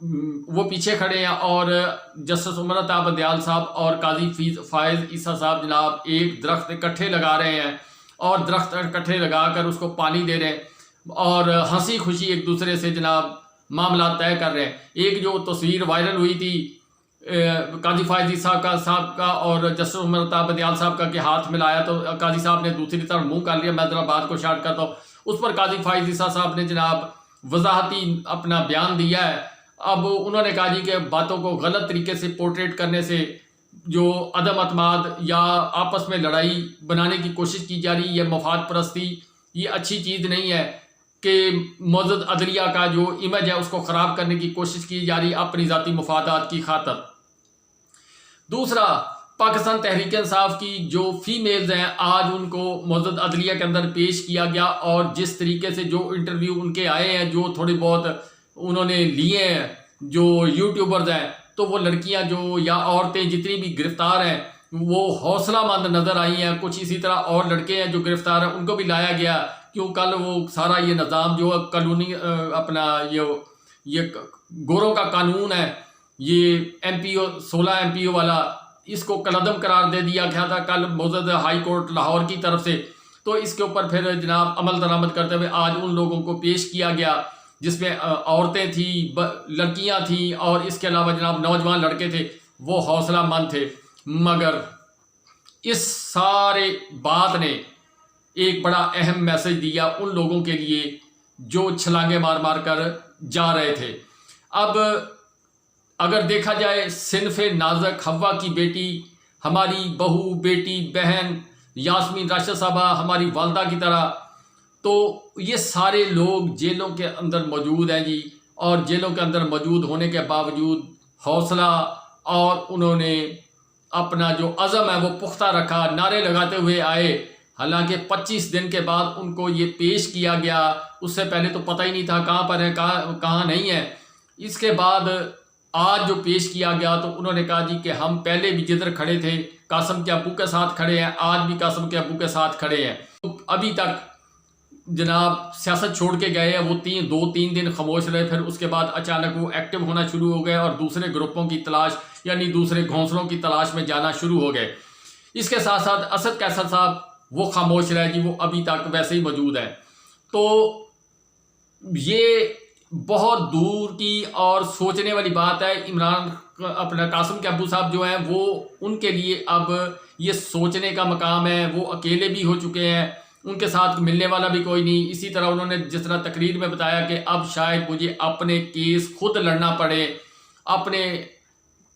وہ پیچھے کھڑے ہیں اور جسٹس عمر عطا دیال صاحب اور قاضی فائز عیسیٰ صاحب جناب ایک درخت اکٹھے لگا رہے ہیں اور درخت اکٹھے لگا کر اس کو پانی دے رہے ہیں اور ہنسی خوشی ایک دوسرے سے جناب معاملات طے کر رہے ہیں۔ ایک جو تصویر وائرل ہوئی تھی قاضی فائز عیسیٰ صاحب کا اور جسٹس عمر عطا دیال صاحب کا کہ ہاتھ ملایا تو قاضی صاحب نے دوسری طرف منہ کر لیا، میں ذرا بات کو شارٹ کرتا ہوں۔ اس پر قاضی فائز عیسیٰ صاحب نے جناب وضاحتی اپنا بیان دیا ہے۔ اب انہوں نے کہا جی کہ باتوں کو غلط طریقے سے پورٹریٹ کرنے سے جو عدم اعتماد یا آپس میں لڑائی بنانے کی کوشش کی جا رہی ہے، مفاد پرستی، یہ اچھی چیز نہیں ہے کہ معزز عدلیہ کا جو امیج ہے اس کو خراب کرنے کی کوشش کی جا رہی ہے اپنی ذاتی مفادات کی خاطر۔ دوسرا، پاکستان تحریک انصاف کی جو فیمیلز ہیں آج ان کو معزز عدلیہ کے اندر پیش کیا گیا اور جس طریقے سے جو انٹرویو ان کے آئے ہیں، جو تھوڑی بہت انہوں نے لیے ہیں جو یوٹیوبرز ہیں، تو وہ لڑکیاں جو یا عورتیں جتنی بھی گرفتار ہیں وہ حوصلہ مند نظر آئی ہیں۔ کچھ اسی طرح اور لڑکے ہیں جو گرفتار ہیں، ان کو بھی لایا گیا کیوں کل وہ سارا یہ نظام جو قانونی اپنا یہ گوروں کا قانون ہے، یہ XVI MP O والا، اس کو کالعدم قرار دے دیا گیا تھا کل معزز ہائی کورٹ لاہور کی طرف سے۔ تو اس کے اوپر پھر جناب عمل درآمد کرتے ہوئے آج ان لوگوں کو پیش کیا گیا جس میں عورتیں تھیں، لڑکیاں تھیں اور اس کے علاوہ جناب نوجوان لڑکے تھے، وہ حوصلہ مند تھے۔ مگر اس سارے بات نے ایک بڑا اہم میسج دیا ان لوگوں کے لیے جو چھلانگے مار مار کر جا رہے تھے۔ اب اگر دیکھا جائے صنف نازک حوا کی بیٹی، ہماری بہو، بیٹی، بہن یاسمین راشد صاحبہ، ہماری والدہ کی طرح، تو یہ سارے لوگ جیلوں کے اندر موجود ہیں جی، اور جیلوں کے اندر موجود ہونے کے باوجود حوصلہ اور انہوں نے اپنا جو عزم ہے وہ پختہ رکھا، نعرے لگاتے ہوئے آئے۔ حالانکہ 25 دن کے بعد ان کو یہ پیش کیا گیا، اس سے پہلے تو پتہ ہی نہیں تھا کہاں پر ہے کہاں نہیں ہے۔ اس کے بعد آج جو پیش کیا گیا تو انہوں نے کہا جی کہ ہم پہلے بھی جدھر کھڑے تھے قاسم کے ابو کے ساتھ کھڑے ہیں، آج بھی قاسم کے ابو کے ساتھ کھڑے ہیں۔ ابھی تک جناب سیاست چھوڑ کے گئے ہیں، وہ 2-3 دن خاموش رہے، پھر اس کے بعد اچانک وہ ایکٹیو ہونا شروع ہو گئے اور دوسرے گروپوں کی تلاش یعنی دوسرے گھونسلوں کی تلاش میں جانا شروع ہو گئے۔ اس کے ساتھ ساتھ اسد قیصر صاحب وہ خاموش رہے جی، وہ ابھی تک ویسے ہی موجود ہیں۔ تو یہ بہت دور کی اور سوچنے والی بات ہے۔ عمران اپنا قاسم کے ابو صاحب جو ہیں وہ ان کے لیے اب یہ سوچنے کا مقام ہے، وہ اکیلے بھی ہو چکے ہیں، ان کے ساتھ ملنے والا بھی کوئی نہیں۔ اسی طرح انہوں نے جس طرح تقریر میں بتایا کہ اب شاید مجھے اپنے کیس خود لڑنا پڑے، اپنے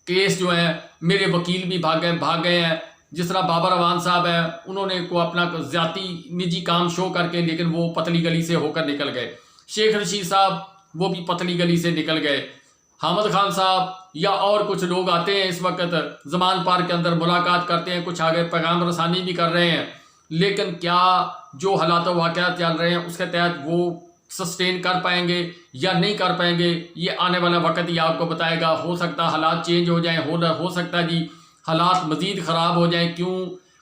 کیس جو ہیں میرے وکیل بھی بھاگ گئے ہیں۔ جس طرح بابر اعوان صاحب ہیں، انہوں نے کو اپنا ذاتی نجی کام شو کر کے لیکن وہ پتلی گلی سے ہو کر نکل گئے۔ شیخ رشید صاحب وہ بھی پتلی گلی سے نکل گئے۔ حامد خان صاحب یا اور کچھ لوگ آتے ہیں اس وقت زمان پارک کے اندر ملاقات کرتے ہیں، کچھ آگے پیغام رسانی بھی کر رہے ہیں، لیکن کیا جو حالات و واقعات چل رہے ہیں اس کے تحت وہ سسٹین کر پائیں گے یا نہیں کر پائیں گے، یہ آنے والا وقت ہی آپ کو بتائے گا۔ ہو سکتا حالات چینج ہو جائیں، ہو سکتا ہے جی حالات مزید خراب ہو جائیں۔ کیوں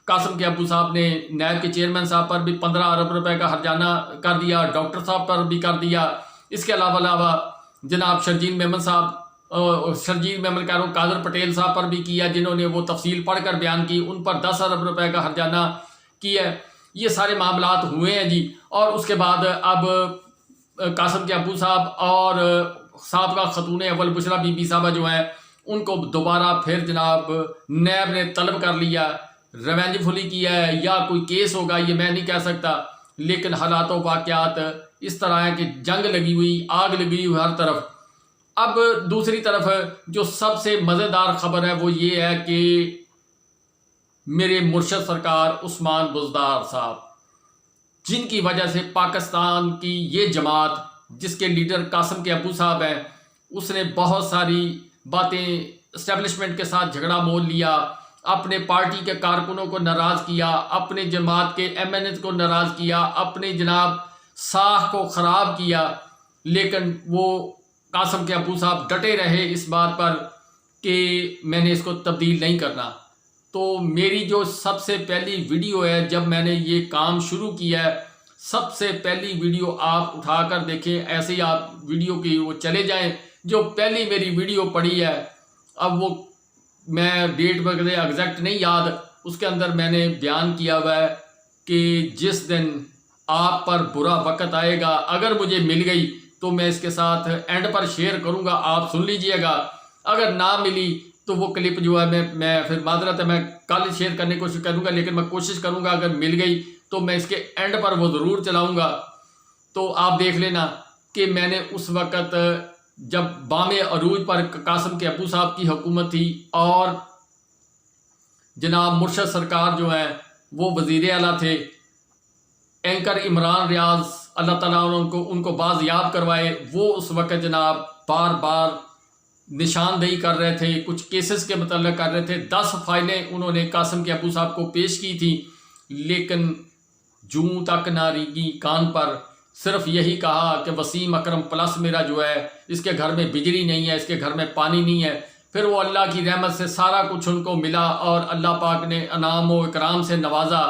قاسم کے ابو صاحب نے نیب کے چیئرمین صاحب پر بھی 15 ارب روپے کا ہرجانہ کر دیا، ڈاکٹر صاحب پر بھی کر دیا۔ اس کے علاوہ جناب شرجیل میمن کہہ رہا ہوں قادر پٹیل صاحب پر بھی کیا، جنہوں نے وہ تفصیل پڑھ کر بیان کی، ان پر 10 ارب روپے کا ہرجانہ کیا ہے۔ یہ سارے معاملات ہوئے ہیں جی۔ اور اس کے بعد اب قاسم کے ابو صاحب اور سابقہ خاتون اول بشرا بی بی صاحبہ جو ہیں ان کو دوبارہ پھر جناب نیب نے طلب کر لیا، ریونج فلی کیا ہے یا کوئی کیس ہوگا یہ میں نہیں کہہ سکتا، لیکن حالات و واقعات اس طرح ہے کہ جنگ لگی ہوئی، آگ لگی ہوئی ہر طرف۔ اب دوسری طرف جو سب سے مزیدار خبر ہے وہ یہ ہے کہ میرے مرشد سرکار عثمان بزدار صاحب، جن کی وجہ سے پاکستان کی یہ جماعت جس کے لیڈر قاسم کے ابو صاحب ہیں، اس نے بہت ساری باتیں اسٹیبلشمنٹ کے ساتھ جھگڑا مول لیا، اپنے پارٹی کے کارکنوں کو ناراض کیا، اپنے جماعت کے MNA کو ناراض کیا، اپنے جناب ساکھ کو خراب کیا، لیکن وہ قاسم کے ابو صاحب ڈٹے رہے اس بات پر کہ میں نے اس کو تبدیل نہیں کرنا۔ تو میری جو سب سے پہلی ویڈیو ہے جب میں نے یہ کام شروع کیا ہے، سب سے پہلی ویڈیو آپ اٹھا کر دیکھیں، ایسے ہی آپ ویڈیو کی وہ چلے جائیں جو پہلی میری ویڈیو پڑی ہے، اب وہ میں ڈیٹ وغیرہ ایگزیکٹ نہیں یاد، اس کے اندر میں نے بیان کیا ہوا ہے کہ جس دن آپ پر برا وقت آئے گا، اگر مجھے مل گئی تو میں اس کے ساتھ اینڈ پر شیئر کروں گا، آپ سن لیجئے گا۔ اگر نہ ملی تو وہ کلپ جو ہے میں پھر معذرت ہے، میں کل شیئر کرنے کی کوشش کروں گا، لیکن میں کوشش کروں گا اگر مل گئی تو میں اس کے اینڈ پر وہ ضرور چلاؤں گا۔ تو آپ دیکھ لینا کہ میں نے اس وقت جب بام عروج پر قاسم کے ابو صاحب کی حکومت تھی اور جناب مرشد سرکار جو ہیں وہ وزیر اعلیٰ تھے، اینکر عمران ریاض اللہ تعالیٰ ان کو بازیاب کروائے، وہ اس وقت جناب بار بار نشاندہی کر رہے تھے، کچھ کیسز کے متعلق کر رہے تھے، 10 فائلیں انہوں نے قاسم کے ابو صاحب کو پیش کی تھی، لیکن جوں تک نہ ریگی کان پر، صرف یہی کہا کہ وسیم اکرم پلس میرا جو ہے اس کے گھر میں بجلی نہیں ہے، اس کے گھر میں پانی نہیں ہے۔ پھر وہ اللہ کی رحمت سے سارا کچھ ان کو ملا اور اللہ پاک نے انعام و اکرام سے نوازا،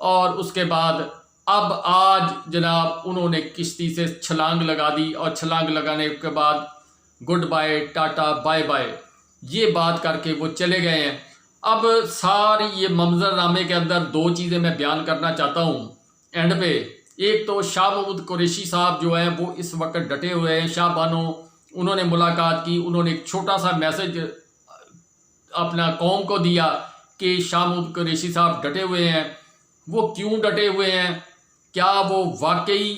اور اس کے بعد اب آج جناب انہوں نے کشتی سے چھلانگ لگا دی، اور چھلانگ لگانے کے بعد good bye, tata bye bye, یہ بات کر کے وہ چلے گئے ہیں۔ اب ساری یہ منظر نامے کے اندر 2 چیزیں میں بیان کرنا چاہتا ہوں اینڈ پہ۔ ایک تو شاہ محمود قریشی صاحب جو ہیں وہ اس وقت ڈٹے ہوئے ہیں، شاہ بانو انہوں نے ملاقات کی، انہوں نے ایک چھوٹا سا میسج اپنا قوم کو دیا کہ شاہ محمود قریشی صاحب ڈٹے ہوئے ہیں۔ وہ کیوں ڈٹے ہوئے ہیں؟ کیا وہ واقعی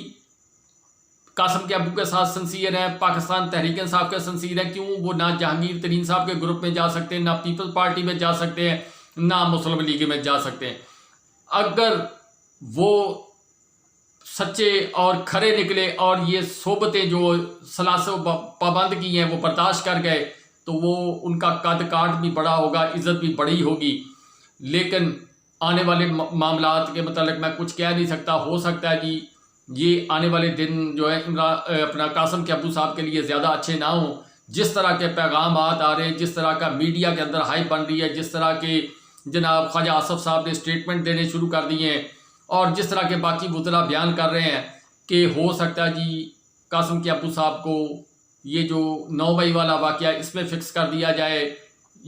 قاسم کے ابو کے ساتھ سنسیئر ہیں، پاکستان تحریک انصاف کے سنسیئر ہیں؟ کیوں وہ نہ جہانگیر ترین صاحب کے گروپ میں جا سکتے ہیں، نہ پیپل پارٹی میں جا سکتے ہیں، نہ مسلم لیگ میں جا سکتے ہیں؟ اگر وہ سچے اور کھرے نکلے اور یہ صحبتیں جو سلاسل پابند کی ہیں وہ برداشت کر گئے تو وہ ان کا قد کاٹ بھی بڑا ہوگا، عزت بھی بڑی ہوگی۔ لیکن آنے والے معاملات کے متعلق میں کچھ کہہ نہیں سکتا، ہو سکتا ہے جی یہ آنے والے دن جو ہے اپنا قاسم کے ابو صاحب کے لیے زیادہ اچھے نہ ہوں۔ جس طرح کے پیغامات آ رہے ہیں، جس طرح کا میڈیا کے اندر ہائپ بن رہی ہے، جس طرح کے جناب خواجہ آصف صاحب نے اسٹیٹمنٹ دینے شروع کر دیے ہیں، اور جس طرح کے باقی وزراء بیان کر رہے ہیں کہ ہو سکتا ہے جی قاسم کے ابو صاحب کو یہ جو 9 مئی والا واقعہ اس میں فکس کر دیا جائے،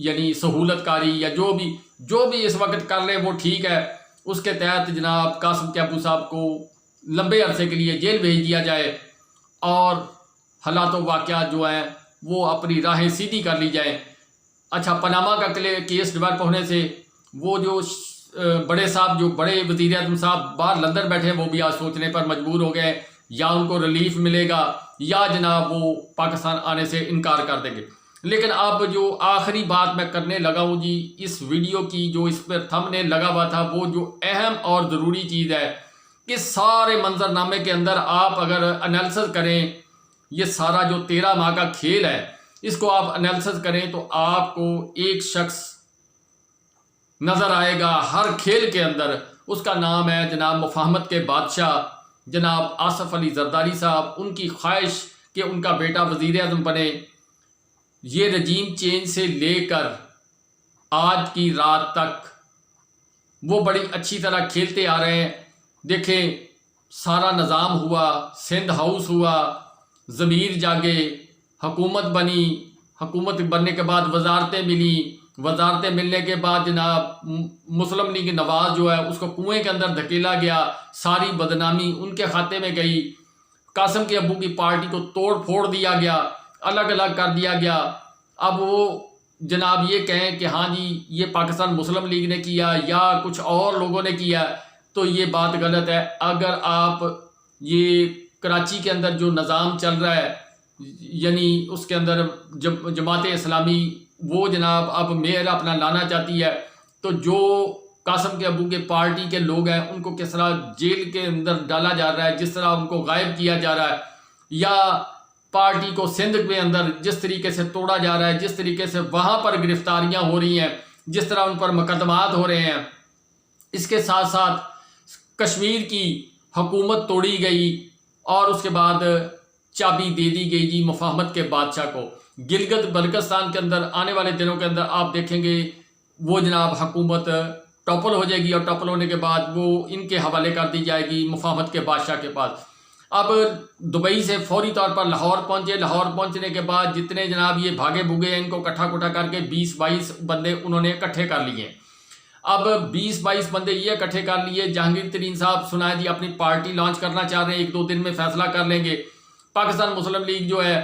یعنی سہولت کاری یا جو بھی اس وقت کر لیں وہ ٹھیک ہے، اس کے تحت جناب قاسم کے ابو صاحب کو لمبے عرصے کے لیے جیل بھیج دیا جائے اور حالات و واقعات جو ہیں وہ اپنی راہیں سیدھی کر لی جائیں۔ اچھا، پاناما کا کیس ڈیولپ ہونے سے وہ جو بڑے صاحب، جو بڑے وزیر اعظم صاحب باہر لندن بیٹھے، وہ بھی آج سوچنے پر مجبور ہو گئے، یا ان کو ریلیف ملے گا یا جناب وہ پاکستان آنے سے انکار کر دیں گے۔ لیکن اب جو آخری بات میں کرنے لگا ہوں جی اس ویڈیو کی، جو اس پر تھم نے لگا ہوا تھا، وہ جو اہم اور ضروری چیز ہے کہ سارے منظر نامے کے اندر آپ اگر انالیسس کریں، یہ سارا جو 13 ماہ کا کھیل ہے اس کو آپ انالیسس کریں تو آپ کو ایک شخص نظر آئے گا ہر کھیل کے اندر، اس کا نام ہے جناب مفاہمت کے بادشاہ جناب آصف علی زرداری صاحب۔ ان کی خواہش کہ ان کا بیٹا وزیر اعظم بنے، یہ رجیم چینج سے لے کر آج کی رات تک وہ بڑی اچھی طرح کھیلتے آ رہے ہیں۔ دیکھیں سارا نظام ہوا، سندھ ہاؤس ہوا، ضمیر جاگے، حکومت بنی، حکومت بننے کے بعد وزارتیں ملی، وزارتیں ملنے کے بعد جناب مسلم لیگ نواز جو ہے اس کو کنویں کے اندر دھکیلا گیا، ساری بدنامی ان کے خاتے میں گئی، قاسم کے ابو کی پارٹی کو توڑ پھوڑ دیا گیا، الگ الگ کر دیا گیا۔ اب وہ جناب یہ کہیں کہ ہاں جی یہ پاکستان مسلم لیگ نے کیا یا کچھ اور لوگوں نے کیا، تو یہ بات غلط ہے۔ اگر آپ یہ کراچی کے اندر جو نظام چل رہا ہے، یعنی اس کے اندر جماعت اسلامی وہ جناب اب میئر اپنا لانا چاہتی ہے، تو جو قاسم کے ابو کے پارٹی کے لوگ ہیں ان کو کس طرح جیل کے اندر ڈالا جا رہا ہے، جس طرح ان کو غائب کیا جا رہا ہے، یا پارٹی کو سندھ کے اندر جس طریقے سے توڑا جا رہا ہے، جس طریقے سے وہاں پر گرفتاریاں ہو رہی ہیں، جس طرح ان پر مقدمات ہو رہے ہیں، اس کے ساتھ ساتھ کشمیر کی حکومت توڑی گئی اور اس کے بعد چابی دے دی گئی جی مفاہمت کے بادشاہ کو۔ گلگت بلتستان کے اندر آنے والے دنوں کے اندر آپ دیکھیں گے وہ جناب حکومت ٹاپل ہو جائے گی، اور ٹاپل ہونے کے بعد وہ ان کے حوالے کر دی جائے گی مفاہمت کے بادشاہ کے پاس۔ اب دبئی سے فوری طور پر لاہور پہنچے، لاہور پہنچنے کے بعد جتنے جناب یہ بھاگے بھوگے ان کو اکٹھا کٹھا کر کے 20-22 بندے انہوں نے اکٹھے کر لیے۔ اب 20-22 بندے یہ اکٹھے کر لیے، جہانگیر ترین صاحب سنائے جی اپنی پارٹی لانچ کرنا چاہ رہے ہیں، 1-2 دن میں فیصلہ کر لیں گے۔ پاکستان مسلم لیگ جو ہے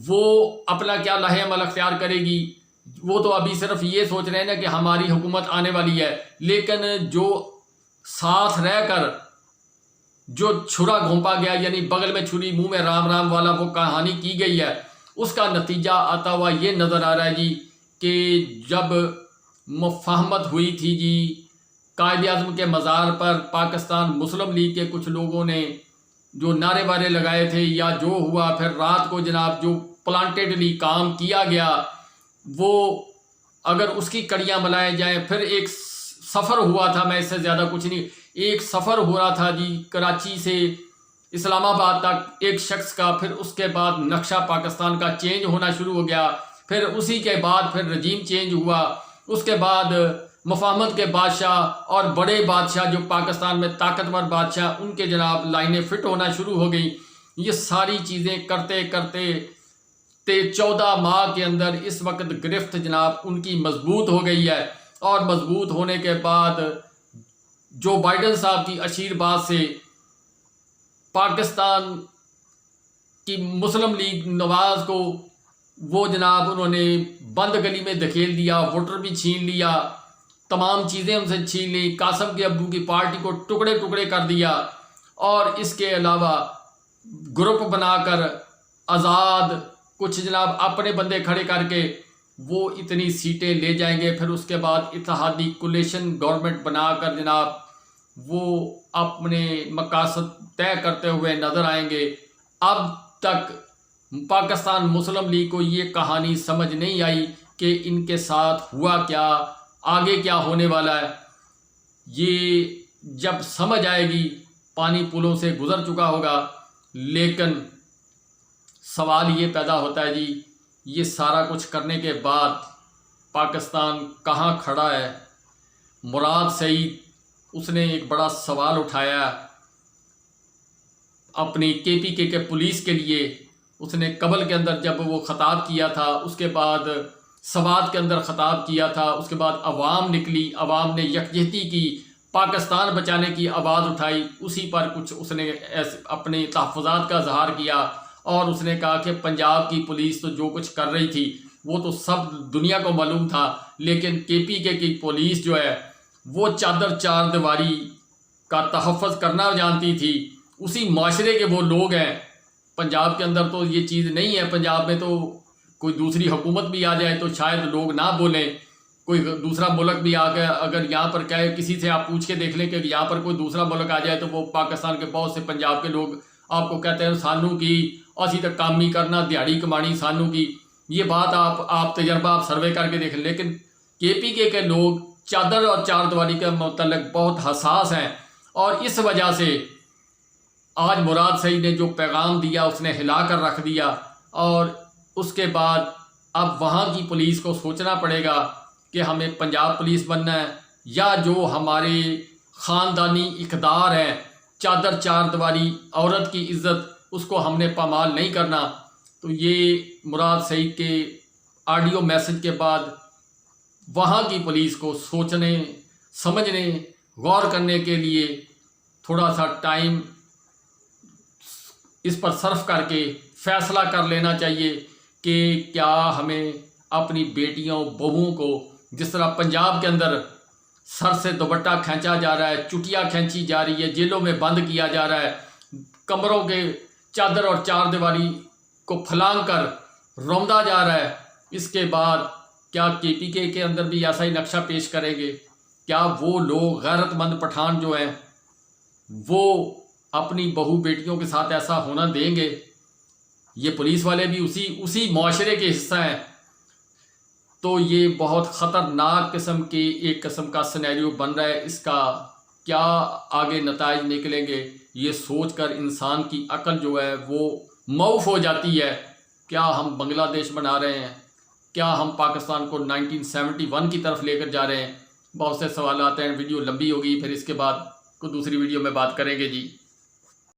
وہ اپنا کیا لاہے عمل اختیار کرے گی، وہ تو ابھی صرف یہ سوچ رہے ہیں نا کہ ہماری حکومت آنے والی ہے، لیکن جو ساتھ رہ کر جو چھرا گھونپا گیا، یعنی بغل میں چھری منہ میں رام رام والا وہ کہانی کی گئی ہے، اس کا نتیجہ آتا ہوا یہ نظر آ رہا ہے جی کہ جب مفاہمت ہوئی تھی جی قائد اعظم کے مزار پر، پاکستان مسلم لیگ کے کچھ لوگوں نے جو نعرے وارے لگائے تھے یا جو ہوا، پھر رات کو جناب جو پلانٹیڈلی کام کیا گیا، وہ اگر اس کی کڑیاں ملائے جائیں، پھر ایک سفر ہوا تھا، میں اس سے زیادہ کچھ نہیں، ایک سفر ہو رہا تھا جی کراچی سے اسلام آباد تک ایک شخص کا، پھر اس کے بعد نقشہ پاکستان کا چینج ہونا شروع ہو گیا، پھر اسی کے بعد پھر رجیم چینج ہوا، اس کے بعد مفاہمت کے بادشاہ اور بڑے بادشاہ جو پاکستان میں طاقتور بادشاہ ان کے جناب لائنیں فٹ ہونا شروع ہو گئی۔ یہ ساری چیزیں کرتے کرتے 14 ماہ کے اندر اس وقت گرفت جناب ان کی مضبوط ہو گئی ہے، اور مضبوط ہونے کے بعد جو بائیڈن صاحب کی آشیرواد سے پاکستان کی مسلم لیگ نواز کو وہ جناب انہوں نے بند گلی میں دھکیل دیا، ووٹر بھی چھین لیا، تمام چیزیں ان سے چھین لی، قاسم کے ابو کی پارٹی کو ٹکڑے ٹکڑے کر دیا، اور اس کے علاوہ گروپ بنا کر آزاد کچھ جناب اپنے بندے کھڑے کر کے وہ اتنی سیٹیں لے جائیں گے، پھر اس کے بعد اتحادی کولیشن گورنمنٹ بنا کر جناب وہ اپنے مقاصد طے کرتے ہوئے نظر آئیں گے۔ اب تک پاکستان مسلم لیگ کو یہ کہانی سمجھ نہیں آئی کہ ان کے ساتھ ہوا کیا، آگے کیا ہونے والا ہے۔ یہ جب سمجھ آئے گی پانی پلوں سے گزر چکا ہوگا، لیکن سوال یہ پیدا ہوتا ہے جی یہ سارا کچھ کرنے کے بعد پاکستان کہاں کھڑا ہے؟ مراد سعید اس نے ایک بڑا سوال اٹھایا اپنی کے پی کے پولیس کے لیے۔ اس نے قبل کے اندر جب وہ خطاب کیا تھا، اس کے بعد سوات کے اندر خطاب کیا تھا، اس کے بعد عوام نکلی، عوام نے یکجہتی کی، پاکستان بچانے کی آواز اٹھائی، اسی پر کچھ اس نے اپنے تحفظات کا اظہار کیا، اور اس نے کہا کہ پنجاب کی پولیس تو جو کچھ کر رہی تھی وہ تو سب دنیا کو معلوم تھا، لیکن کے پی کے کی پولیس جو ہے وہ چادر چار دیواری کا تحفظ کرنا جانتی تھی۔ اسی معاشرے کے وہ لوگ ہیں۔ پنجاب کے اندر تو یہ چیز نہیں ہے، پنجاب میں تو کوئی دوسری حکومت بھی آ جائے تو شاید لوگ نہ بولیں، کوئی دوسرا ملک بھی آ کے اگر یہاں پر کہے، کسی سے آپ پوچھ کے دیکھ لیں کہ یہاں پر کوئی دوسرا ملک آ جائے تو وہ پاکستان کے بہت سے پنجاب کے لوگ آپ کو کہتے ہیں سانو کی اسی تک کامی کرنا، دیہڑی کمانی سانو کی۔ یہ بات آپ تجربہ آپ سروے کر کے دیکھ لیں، لیکن کے پی کے لوگ چادر اور چار دیواری کے متعلق بہت حساس ہیں، اور اس وجہ سے آج مراد سعید نے جو پیغام دیا اس نے ہلا کر رکھ دیا، اور اس کے بعد اب وہاں کی پولیس کو سوچنا پڑے گا کہ ہمیں پنجاب پولیس بننا ہے یا جو ہمارے خاندانی اقدار ہیں، چادر چار دیواری، عورت کی عزت، اس کو ہم نے پامال نہیں کرنا۔ تو یہ مراد سعید کے آڈیو میسج کے بعد وہاں کی پولیس کو سوچنے، سمجھنے، غور کرنے کے لیے تھوڑا سا ٹائم اس پر صرف کر کے فیصلہ کر لینا چاہیے کہ کیا ہمیں اپنی بیٹیوں بہوؤں کو، جس طرح پنجاب کے اندر سر سے دوپٹہ کھینچا جا رہا ہے، چٹیاں کھینچی جا رہی ہے، جیلوں میں بند کیا جا رہا ہے، کمروں کے چادر اور چار دیواری کو پھلانگ کر روندا جا رہا ہے، اس کے بعد کیا کے پی کے اندر بھی ایسا ہی نقشہ پیش کریں گے؟ کیا وہ لوگ غیرت مند پٹھان جو ہیں وہ اپنی بہو بیٹیوں کے ساتھ ایسا ہونا دیں گے؟ یہ پولیس والے بھی اسی معاشرے کے حصہ ہیں۔ تو یہ بہت خطرناک ایک قسم کا سینیریو بن رہا ہے۔ اس کا کیا آگے نتائج نکلیں گے، یہ سوچ کر انسان کی عقل جو ہے وہ موف ہو جاتی ہے۔ کیا ہم بنگلہ دیش بنا رہے ہیں؟ کیا ہم پاکستان کو 1971 کی طرف لے کر جا رہے ہیں؟ بہت سے سوالات ہیں، ویڈیو لمبی ہوگی، پھر اس کے بعد کوئی دوسری ویڈیو میں بات کریں گے جی۔